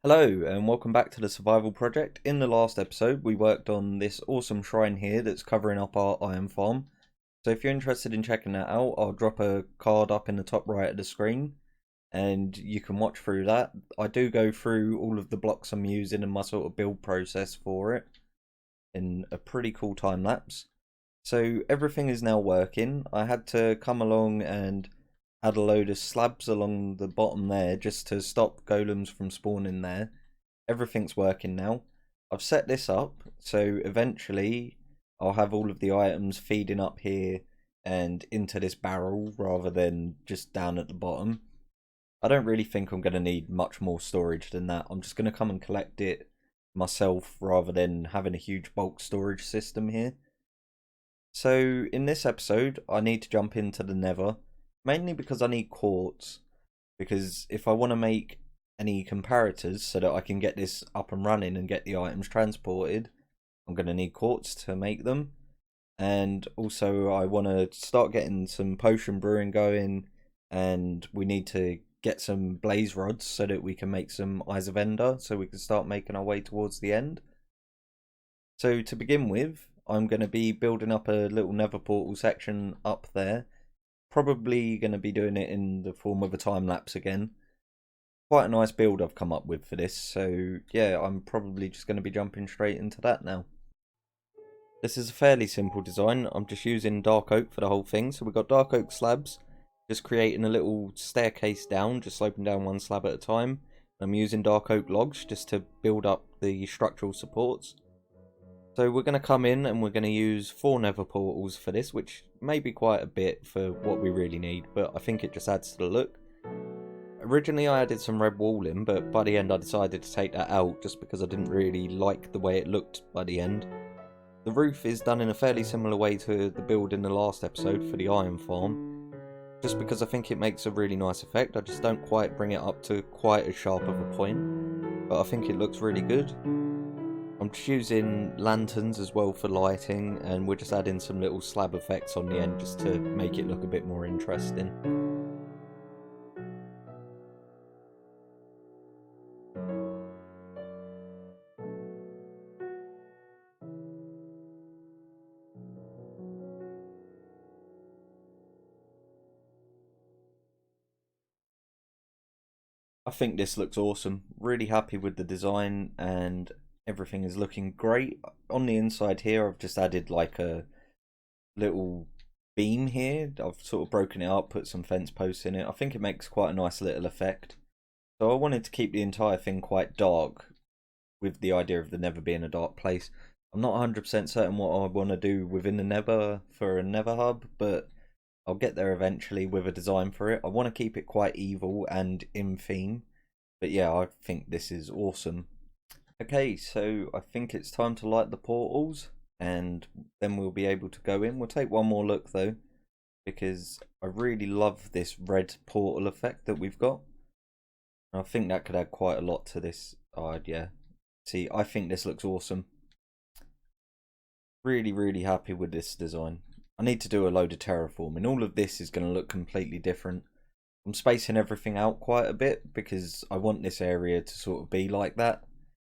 Hello and welcome back to the survival project. In the last episode we worked on this awesome shrine here that's covering up our iron farm. So if you're interested in checking that out, I'll drop a card up in the top right of the screen and you can watch through that. I do go through all of the blocks I'm using and my sort of build process for it in a pretty cool time lapse. So everything is now working. I had to come along and add a load of slabs along the bottom there just to stop golems from spawning there. Everything's working now. I've set this up so eventually I'll have all of the items feeding up here and into this barrel rather than just down at the bottom. I don't really think I'm going to need much more storage than that. I'm just going to come and collect it myself rather than having a huge bulk storage system here. So in this episode I need to jump into the Nether, mainly because I need quartz, because if I want to make any comparators so that I can get this up and running and get the items transported, I'm going to need quartz to make them. And also I want to start getting some potion brewing going, and we need to get some blaze rods so that we can make some eyes of ender so we can start making our way towards the end. So to begin with, I'm going to be building up a little nether portal section up there. Probably going to be doing it in the form of a time lapse again. Quite a nice build I've come up with for this, so yeah, I'm probably just going to be jumping straight into that now. This is a fairly simple design. I'm just using dark oak for the whole thing. So we've got dark oak slabs, just creating a little staircase down, just sloping down one slab at a time. I'm using dark oak logs just to build up the structural supports. So we're going to come in and we're going to use 4 nether portals for this, which may be quite a bit for what we really need, but I think it just adds to the look. Originally I added some red wall in, but by the end I decided to take that out just because I didn't really like the way it looked by the end. The roof is done in a fairly similar way to the build in the last episode for the iron farm, just because I think it makes a really nice effect. I just don't quite bring it up to quite as sharp of a point, but I think it looks really good. I'm just using lanterns as well for lighting, and we're just adding some little slab effects on the end just to make it look a bit more interesting. I think this looks awesome. Really happy with the design and everything is looking great. On the inside here I've just added like a little beam here. I've sort of broken it up, put some fence posts in it. I think it makes quite a nice little effect. So I wanted to keep the entire thing quite dark, with the idea of the Nether being a dark place. I'm not 100% certain what I want to do within the Nether for a Nether hub, but I'll get there eventually with a design for it. I want to keep it quite evil and in theme, but yeah, I think this is awesome. Okay, so I think it's time to light the portals and then we'll be able to go in. We'll take one more look though, because I really love this red portal effect that we've got. I think that could add quite a lot to this. Yeah. See, I think this looks awesome. Really, really happy with this design. I need to do a load of terraforming. All of this is going to look completely different. I'm spacing everything out quite a bit because I want this area to sort of be like that.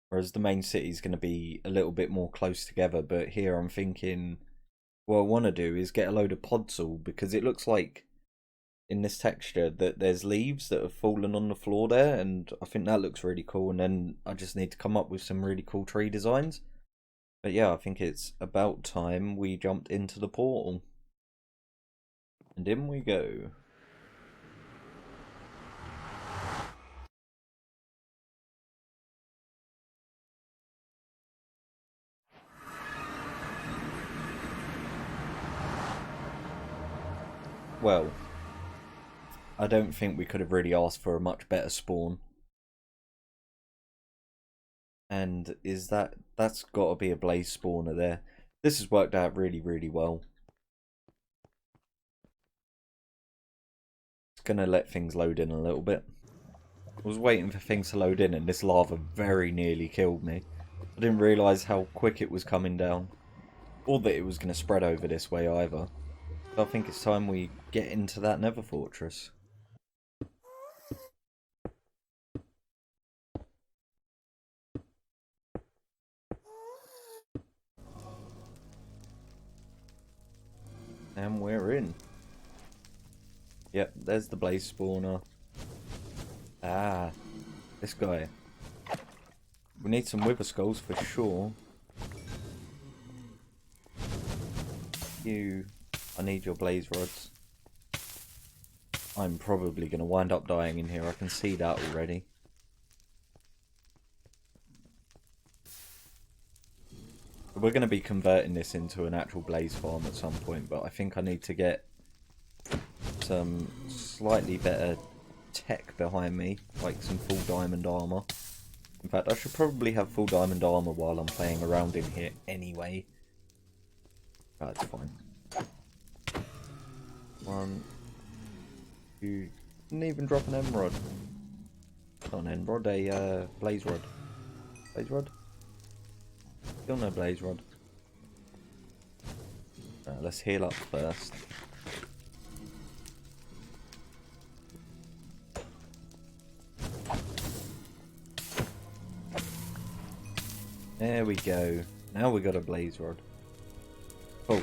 Whereas the main city is going to be a little bit more close together. But here I'm thinking, what I want to do is get a load of podzol, because it looks like in this texture that there's leaves that have fallen on the floor there, and I think that looks really cool. And then I just need to come up with some really cool tree designs. But yeah, I think it's about time we jumped into the portal. And in we go. Well, I don't think we could have really asked for a much better spawn. And that's got to be a blaze spawner there. This has worked out really, really well. It's going to let things load in a little bit. I was waiting for things to load in and this lava very nearly killed me. I didn't realise how quick it was coming down. Or that it was going to spread over this way either. So I think it's time we get into that nether fortress. And we're in. Yep, there's the blaze spawner. Ah, this guy. We need some wither skulls for sure. I need your blaze rods. I'm probably going to wind up dying in here. I can see that already. We're going to be converting this into an actual blaze farm at some point, but I think I need to get some slightly better tech behind me, like some full diamond armor. In fact, I should probably have full diamond armor while I'm playing around in here anyway. That's fine. 1, 2, didn't even drop an emerald. Not an emerald, a blaze rod. Blaze rod? Still no blaze rod. Let's heal up first. There we go. Now we got a blaze rod. Oh.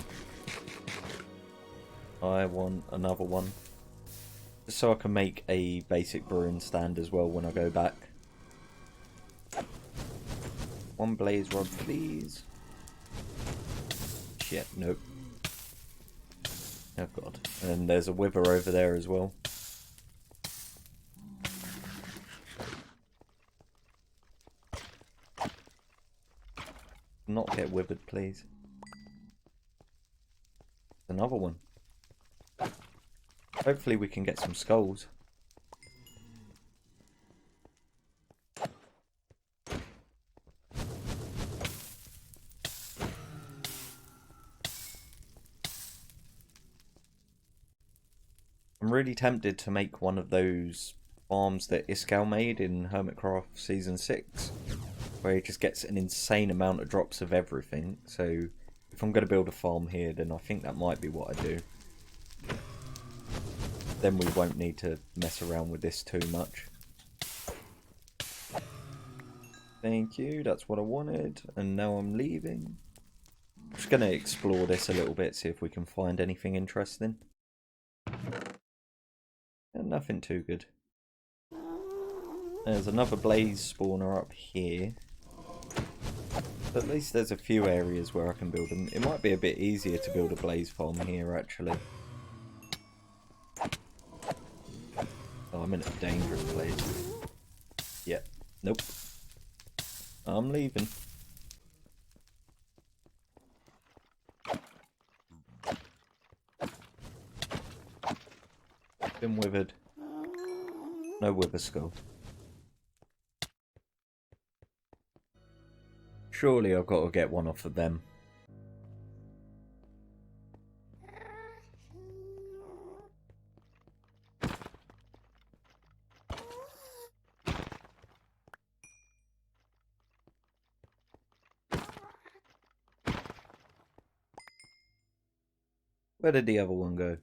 I want another one. Just so I can make a basic brewing stand as well when I go back. 1 blaze rod, please. Shit, nope. Oh god. And there's a wither over there as well. Not get withered, please. Another one. Hopefully we can get some skulls. I'm really tempted to make one of those farms that Iskall made in Hermitcraft Season 6, where he just gets an insane amount of drops of everything. So if I'm going to build a farm here, then I think that might be what I do. Then we won't need to mess around with this too much. Thank you, that's what I wanted, and now I'm leaving. I'm just going to explore this a little bit, see if we can find anything interesting. And nothing too good. There's another blaze spawner up here. At least there's a few areas where I can build them. It might be a bit easier to build a blaze farm here, actually. Oh, I'm in a dangerous place. Yeah, nope. I'm leaving. Been withered. No wither skull. Surely I've got to get one off of them. Where did the other one go?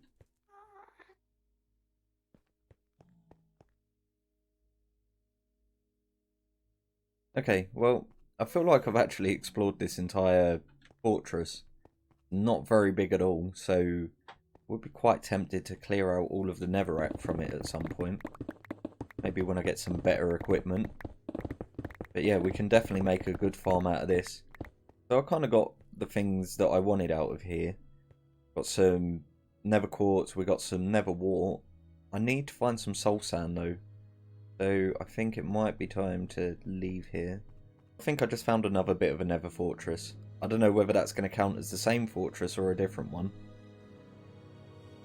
Okay, well, I feel like I've actually explored this entire fortress. Not very big at all, so would be quite tempted to clear out all of the netherrack from it at some point. Maybe when I get some better equipment. But yeah, we can definitely make a good farm out of this. So I kind of got the things that I wanted out of here. Got some nether quartz, we got some nether wart. I need to find some soul sand though. So I think it might be time to leave here. I think I just found another bit of a nether fortress. I don't know whether that's going to count as the same fortress or a different one.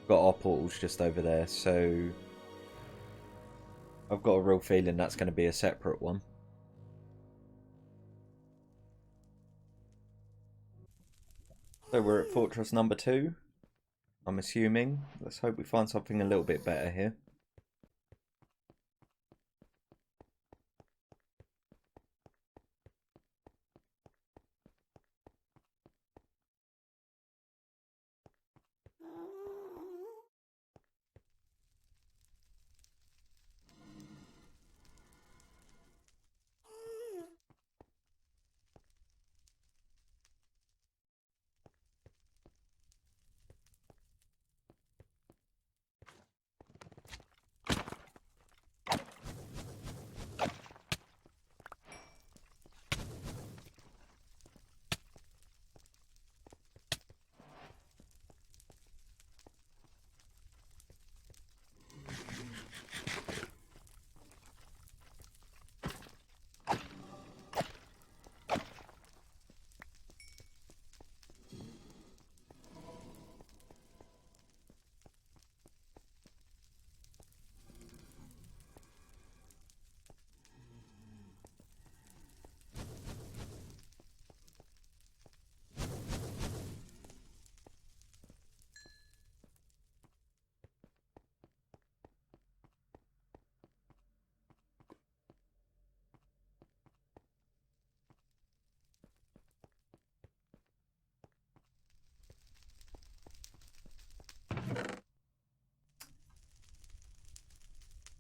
Got our portals just over there, so I've got a real feeling that's going to be a separate one. So we're at fortress number 2, I'm assuming. Let's hope we find something a little bit better here.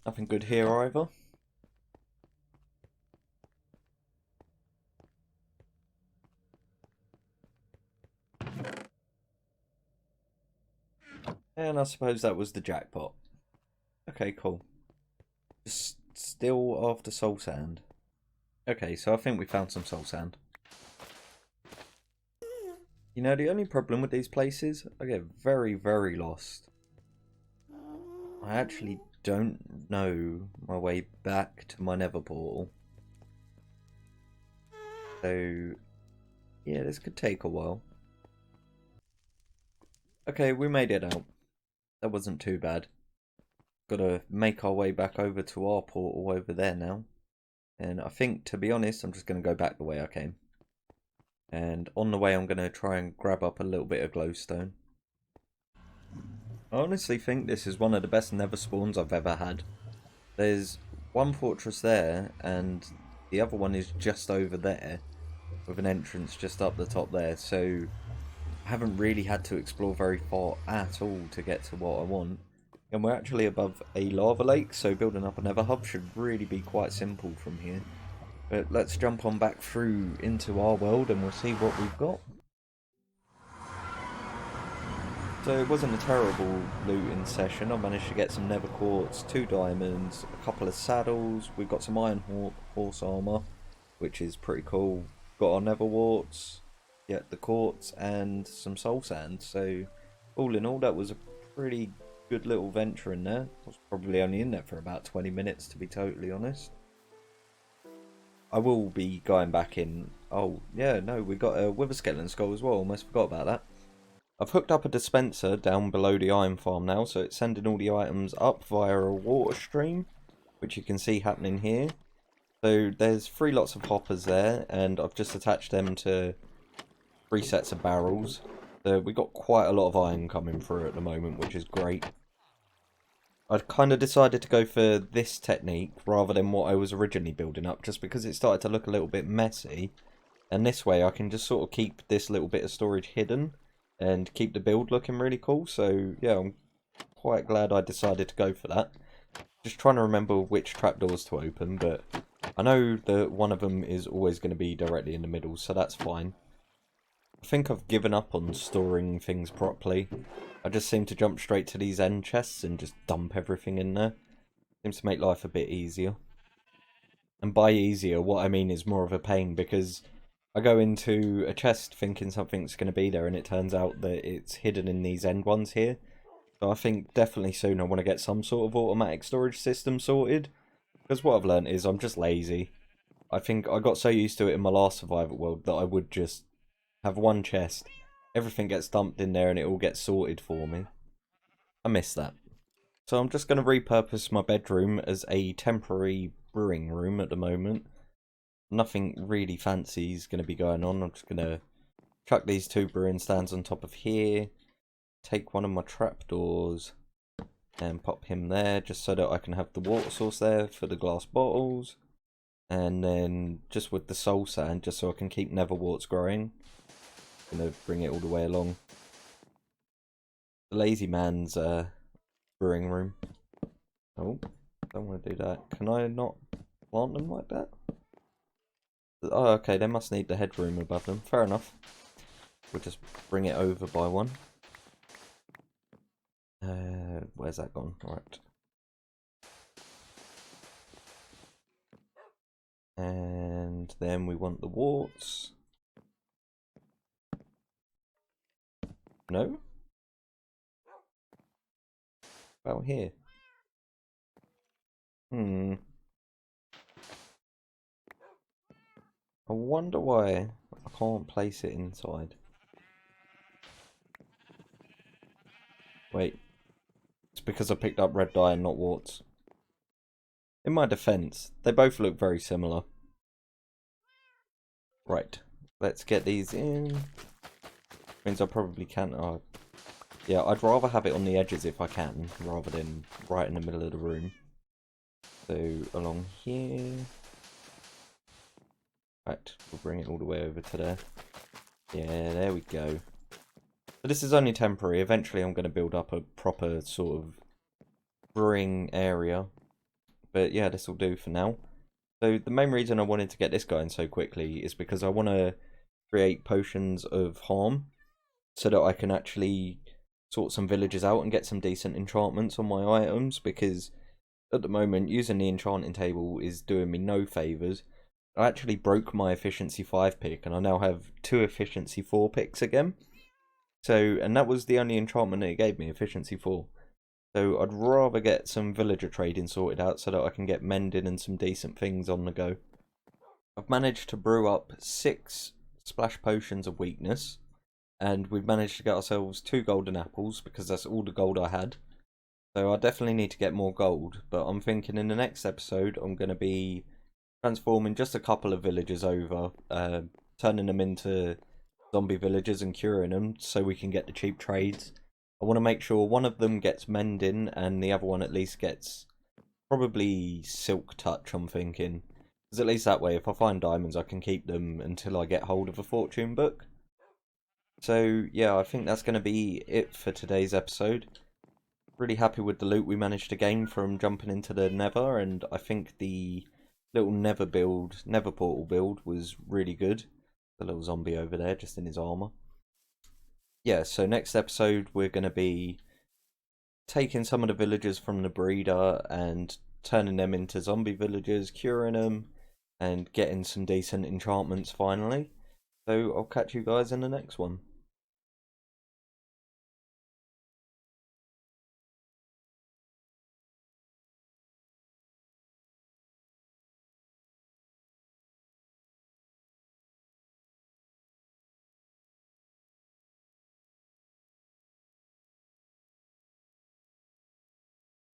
Nothing good here either. And I suppose that was the jackpot. Okay, cool. Just still after soul sand. Okay, so I think we found some soul sand. You know, the only problem with these places, I get very, very lost. I actually don't know my way back to my Nether portal. So, yeah, this could take a while. Okay, we made it out. That wasn't too bad. Gotta make our way back over to our portal over there now. And I think, to be honest, I'm just gonna go back the way I came. And on the way, I'm gonna try and grab up a little bit of glowstone. I honestly think this is one of the best Nether spawns I've ever had. There's one fortress there, and the other one is just over there, with an entrance just up the top there, so I haven't really had to explore very far at all to get to what I want. And we're actually above a lava lake, so building up a Nether hub should really be quite simple from here. But let's jump on back through into our world and we'll see what we've got. So it wasn't a terrible looting session. I managed to get some Nether quartz, 2 diamonds, a couple of saddles. We've got some iron horse armor, which is pretty cool. Got our Nether warts, yeah, the quartz, and some soul sand. So all in all, that was a pretty good little venture in there. I was probably only in there for about 20 minutes, to be totally honest. I will be going back in. Oh, yeah, no, we got a wither skeleton skull as well. Almost forgot about that. I've hooked up a dispenser down below the iron farm now, so it's sending all the items up via a water stream, which you can see happening here. So there's 3 lots of hoppers there, and I've just attached them to 3 sets of barrels. So we've got quite a lot of iron coming through at the moment, which is great. I kind of decided to go for this technique rather than what I was originally building up, just because it started to look a little bit messy. And this way I can just sort of keep this little bit of storage hidden and keep the build looking really cool. So yeah, I'm quite glad I decided to go for that. Just trying to remember which trapdoors to open, but I know that one of them is always going to be directly in the middle, so that's fine. I think I've given up on storing things properly. I just seem to jump straight to these end chests and just dump everything in there. Seems to make life a bit easier. And by easier, what I mean is more of a pain, because I go into a chest thinking something's going to be there and it turns out that it's hidden in these end ones here. So I think definitely soon I want to get some sort of automatic storage system sorted. Because what I've learned is I'm just lazy. I think I got so used to it in my last survival world that I would just have one chest. Everything gets dumped in there and it all gets sorted for me. I miss that. So I'm just going to repurpose my bedroom as a temporary brewing room at the moment. Nothing really fancy is going to be going on. I'm just going to chuck these 2 brewing stands on top of here. Take one of my trapdoors and pop him there just so that I can have the water source there for the glass bottles. And then just with the soul sand, just so I can keep Nether warts growing. I'm going to bring it all the way along. The lazy man's brewing room. Oh, don't want to do that. Can I not plant them like that? Oh, okay, they must need the headroom above them. Fair enough. We'll just bring it over by one. Where's that gone? Right. And then we want the warts. No? About here. I wonder why I can't place it inside. Wait. It's because I picked up red dye and not warts. In my defense, they both look very similar. Right. Let's get these in. Means I probably can't. Yeah, I'd rather have it on the edges if I can, rather than right in the middle of the room. So, along here. Right, we'll bring it all the way over to there. Yeah, there we go. But this is only temporary. Eventually I'm going to build up a proper sort of brewing area. But yeah, this will do for now. So the main reason I wanted to get this going so quickly is because I want to create potions of harm so that I can actually sort some villagers out and get some decent enchantments on my items, because at the moment using the enchanting table is doing me no favours. I actually broke my efficiency 5 pick and I now have 2 efficiency 4 picks again. So, and that was the only enchantment that it gave me, efficiency 4. So I'd rather get some villager trading sorted out so that I can get mending and some decent things on the go. I've managed to brew up 6 splash potions of weakness, and we've managed to get ourselves 2 golden apples because that's all the gold I had. So I definitely need to get more gold, but I'm thinking in the next episode I'm going to be transforming just a couple of villagers over, turning them into zombie villagers and curing them so we can get the cheap trades. I want to make sure one of them gets mending and the other one at least gets probably silk touch, I'm thinking. Because at least that way, if I find diamonds, I can keep them until I get hold of a fortune book. So yeah, I think that's going to be it for today's episode. Really happy with the loot we managed to gain from jumping into the Nether, and I think the little Nether portal build was really good. The little zombie over there, just in his armor. Yeah, so next episode we're going to be taking some of the villagers from the breeder and turning them into zombie villagers, curing them, and getting some decent enchantments finally. So I'll catch you guys in the next one.